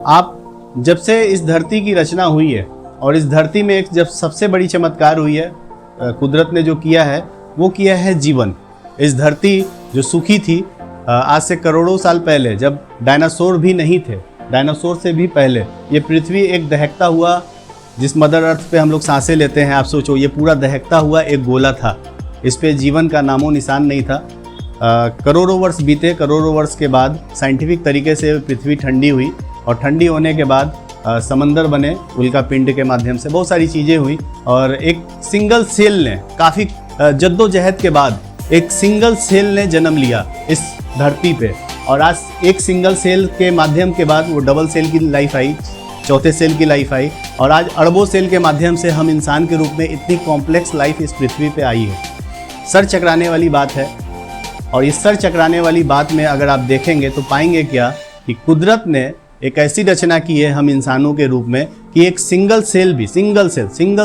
आप जब से इस धरती की रचना हुई है और इस धरती में एक जब सबसे बड़ी चमत्कार हुई है, कुदरत ने जो किया है वो किया है जीवन। इस धरती जो सूखी थी आज से करोड़ों साल पहले, जब डायनासोर भी नहीं थे, डायनासोर से भी पहले ये पृथ्वी एक दहकता हुआ, जिस मदर अर्थ पे हम लोग सांसें लेते हैं, आप सोचो ये पूरा दहकता हुआ एक गोला था। इस पे जीवन का नामो निशान नहीं था। करोड़ों वर्ष बीते, करोड़ों वर्ष के बाद साइंटिफिक तरीके से पृथ्वी ठंडी हुई और ठंडी होने के बाद समंदर बने उल्का पिंड के माध्यम से, बहुत सारी चीज़ें हुई और एक सिंगल सेल ने काफ़ी जद्दोजहद के बाद एक सिंगल सेल ने जन्म लिया इस धरती पे। और आज एक सिंगल सेल के माध्यम के बाद वो डबल सेल की लाइफ आई, चौथे सेल की लाइफ आई और आज अरबों सेल के माध्यम से हम इंसान के रूप में इतनी कॉम्प्लेक्स लाइफ इस पृथ्वी पे आई है। सर चकराने वाली बात है। और इस सर चकराने वाली बात में अगर आप देखेंगे तो पाएंगे क्या कि कुदरत ने एक ऐसी रचना की है हम इंसानों के रूप में कि एक सिंगल सेल भी, सिंगल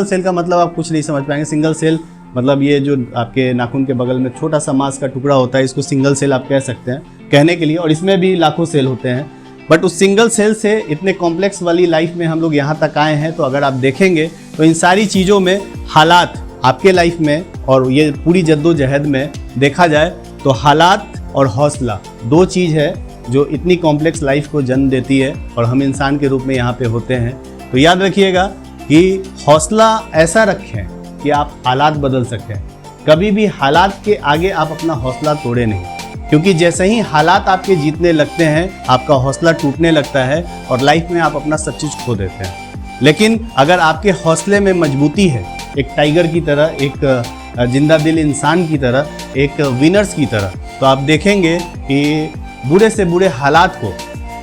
सेल का मतलब आप कुछ नहीं समझ पाएंगे। सिंगल सेल मतलब ये जो आपके नाखून के बगल में छोटा सा मांस का टुकड़ा होता है, इसको सिंगल सेल आप कह सकते हैं कहने के लिए, और इसमें भी लाखों सेल होते हैं। बट उस सिंगल सेल से इतने कॉम्प्लेक्स वाली लाइफ में हम लोग यहाँ तक आए हैं। तो अगर आप देखेंगे तो इन सारी चीज़ों में हालात आपके लाइफ में और ये पूरी जद्दोजहद में देखा जाए तो हालात और हौसला दो चीज़ है जो इतनी कॉम्प्लेक्स लाइफ को जन्म देती है और हम इंसान के रूप में यहाँ पे होते हैं। तो याद रखिएगा कि हौसला ऐसा रखें कि आप हालात बदल सकें। कभी भी हालात के आगे आप अपना हौसला तोड़े नहीं, क्योंकि जैसे ही हालात आपके जीतने लगते हैं आपका हौसला टूटने लगता है और लाइफ में आप अपना सब चीज़ खो देते हैं। लेकिन अगर आपके हौसले में मजबूती है, एक टाइगर की तरह, एक जिंदा दिल इंसान की तरह, एक विनर्स की तरह, तो आप देखेंगे कि बुरे से बुरे हालात को,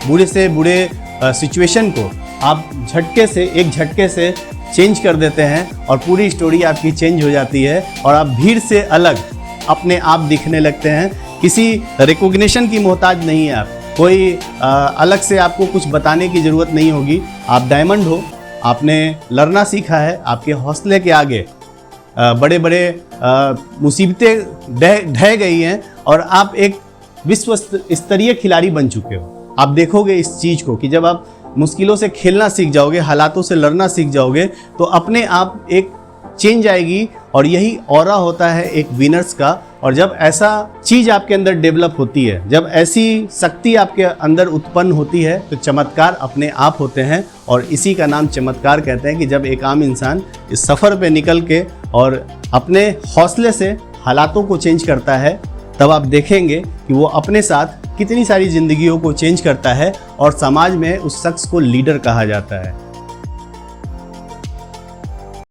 बुरे से बुरे सिचुएशन को आप एक झटके से चेंज कर देते हैं और पूरी स्टोरी आपकी चेंज हो जाती है और आप भीड़ से अलग अपने आप दिखने लगते हैं। किसी रिकॉग्निशन की मोहताज नहीं है आप, कोई अलग से आपको कुछ बताने की ज़रूरत नहीं होगी। आप डायमंड हो, आपने लड़ना सीखा है, आपके हौसले के आगे बड़े बड़े मुसीबतें ढह गई हैं और आप एक विश्व स्तरीय खिलाड़ी बन चुके हो। आप देखोगे इस चीज़ को कि जब आप मुश्किलों से खेलना सीख जाओगे, हालातों से लड़ना सीख जाओगे, तो अपने आप एक चेंज आएगी और यही ऑरा होता है एक विनर्स का। और जब ऐसा चीज़ आपके अंदर डेवलप होती है, जब ऐसी शक्ति आपके अंदर उत्पन्न होती है, तो चमत्कार अपने आप होते हैं। और इसी का नाम चमत्कार कहते हैं कि जब एक आम इंसान इस सफ़र पे निकल के और अपने हौसले से हालातों को चेंज करता है, तब आप देखेंगे कि वो अपने साथ कितनी सारी ज़िंदगियों को चेंज करता है और समाज में उस शख्स को लीडर कहा जाता है।